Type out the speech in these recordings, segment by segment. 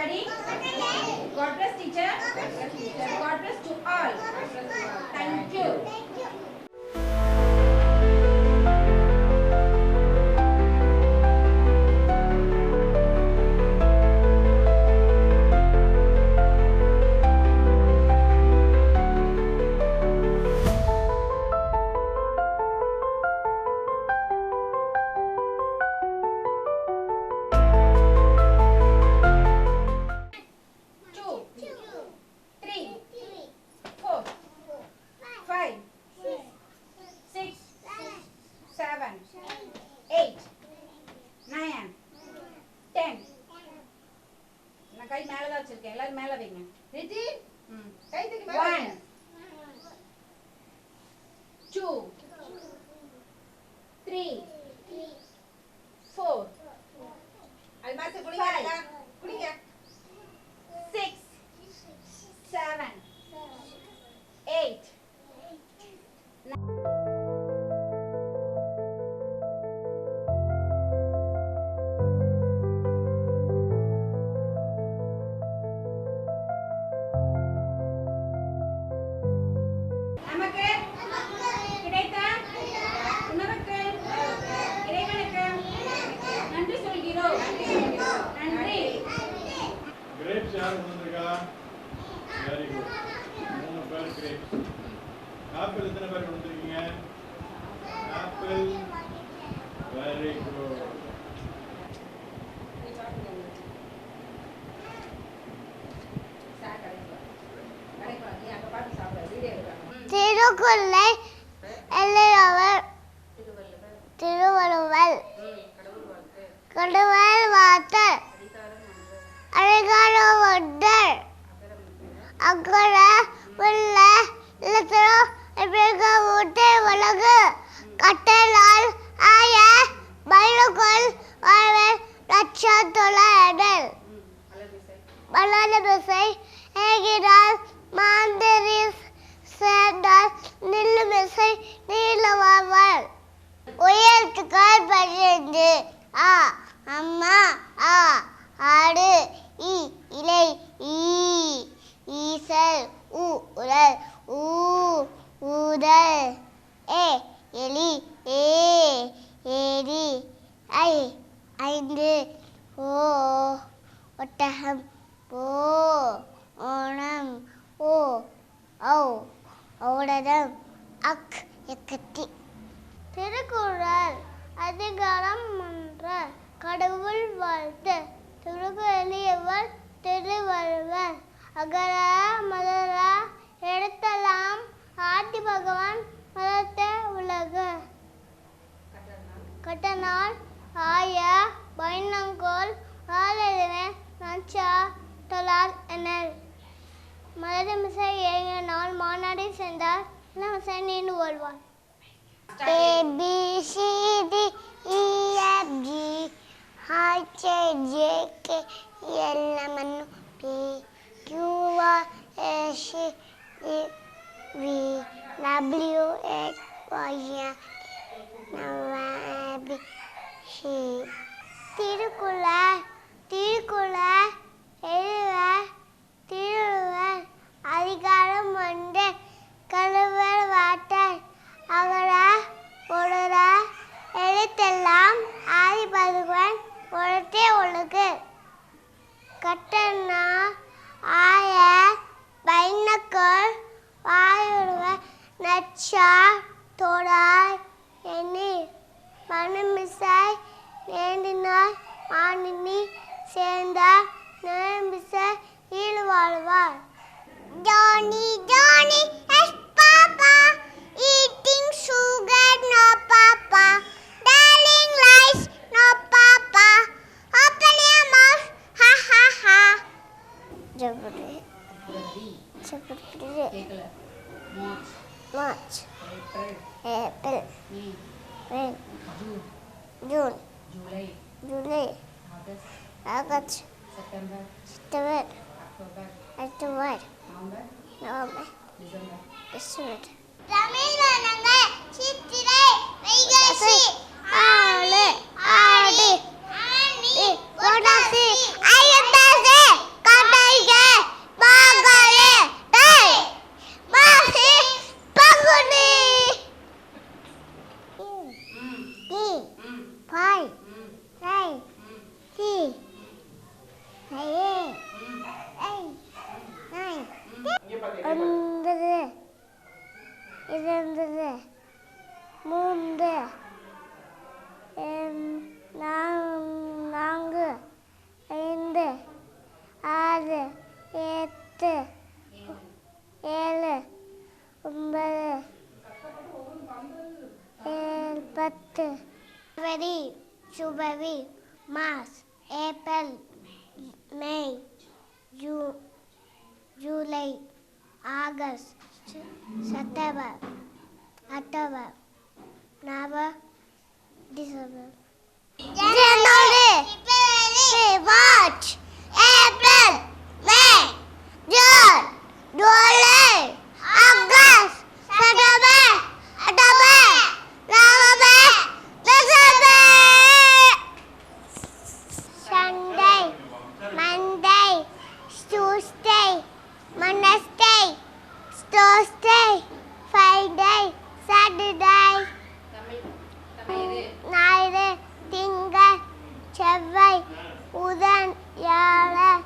everybody. God bless teacher. God bless to all. Thank you. கை மேல தான் வச்சிருக்கேன் எல்லாரும் மேல வைங்க ரெடி கை தூக்கி மேல 1 2 3 4 அல்மாசு குடிங்க குடிங்க 6 7 8 யார் வந்திருக்கா? Very good. 3 பேர் கிரேப்ஸ். ஆப்பிள் எத்தனை பேர் வந்திருக்கீங்க? ஆப்பிள். Very good. திருக்குறளை எழுதியவர் திருவள்ளுவர். கடவுள் வாழ்த்து அதிகாரம் ஒன்று. அகர உள்ள இலக்கணம் ஊட்டை உலகு கட்டலால் ஆய பயிலுக்குள் வாழ்வர் லட்சத்தொழில் வளர்பிசை ஏகினால் மாந்தரி சேர்ந்தால் நில்லுமிசை நீல வாழ்வார். உயர்த்துக்கள் 12 ஆ அம்மா ஆ ஆடு இ இலை ஈ ஈசல் உ உரல் ஊ ஊதல் ஏ எலி ஏ ஏரி ஐ ஐந்து ஓ ஒட்டகம் போ ஓணம் ஓ ஔ ஔடதம் அக் எக்கத்தி. திருக்குறள் அதிகாரம் 1 கடவுள் வாழ்த்து. திருக்குறளியவர் திருவள்ளுவர். அகர முதல எழுத்தெல்லாம் ஆதி பகவான் வளர்த்த உலகு கட்டநாள் ஆய பைனங்கோல் வாழ்வென நச்சா தொழால் எனல் மலர்மிசை ஏங்கிய நாள் மாநாடு சென்றார் இளமிசை நீண்டு வாழ்வார். ABCD EFG H J K L M N P Q R S T V W X Y Z. Thirukkural Thirukkural எழுவர் Thiruvalluvar. அதிகாரம் 1 கடவுள் வாழ்த்தல். அகர முதல எழுத்தெல்லாம் ஆதி பகவான் வளர்த்த உலகு கட்டநாள் ஆய பைனங்கோல் வாழ்வென நச்சா தொழால் எனல் மலர்மிசை ஏங்கினால் மாநாடு சென்றார் இளமிசை நீண்டு வாழ்வார். Johnny, Johnny, yes, Papa. Eating sugar, no, Papa. Telling lies, no, Papa. Open your mouth, ha, ha, ha. Jabri. March. April. May. June. July. August. September. October. November. December. Tamil வண்ணங்கள் சித்திரை வைகாசி ஆடு ஆடி ஆனி புரட்டாசி ஐப்பசி February, March, April, May, July, August, September, October, November, December. January, February, March, April, May, June, July, August, September, October, November, December. Sunday, Monday, Tuesday, Wednesday, Thursday, Friday, Saturday, ஞாயிறு, திங்கள், செவ்வாய், புதன், வியாழன்,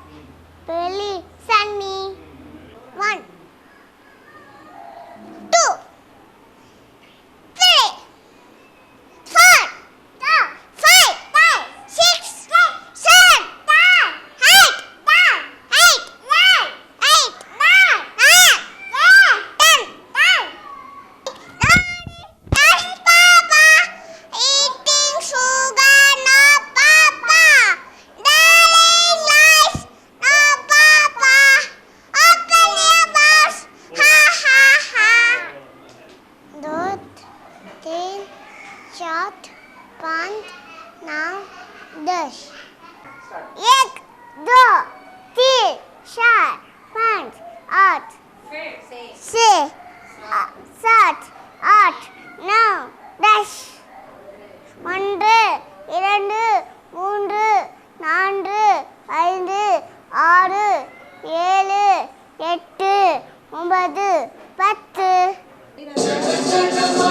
வெள்ளி, சனி. 1 2 3 4 5 6 7 8 9 eating sugar, no papa. Darling lies, no papa. Open your mouth, ha ha ha. दूध, तीन, चार, पाँच, नौ, 10. 1 2 3 4 5 8 6 7 8 9 10. 1 2 3 4 5 6 7 8 9 10.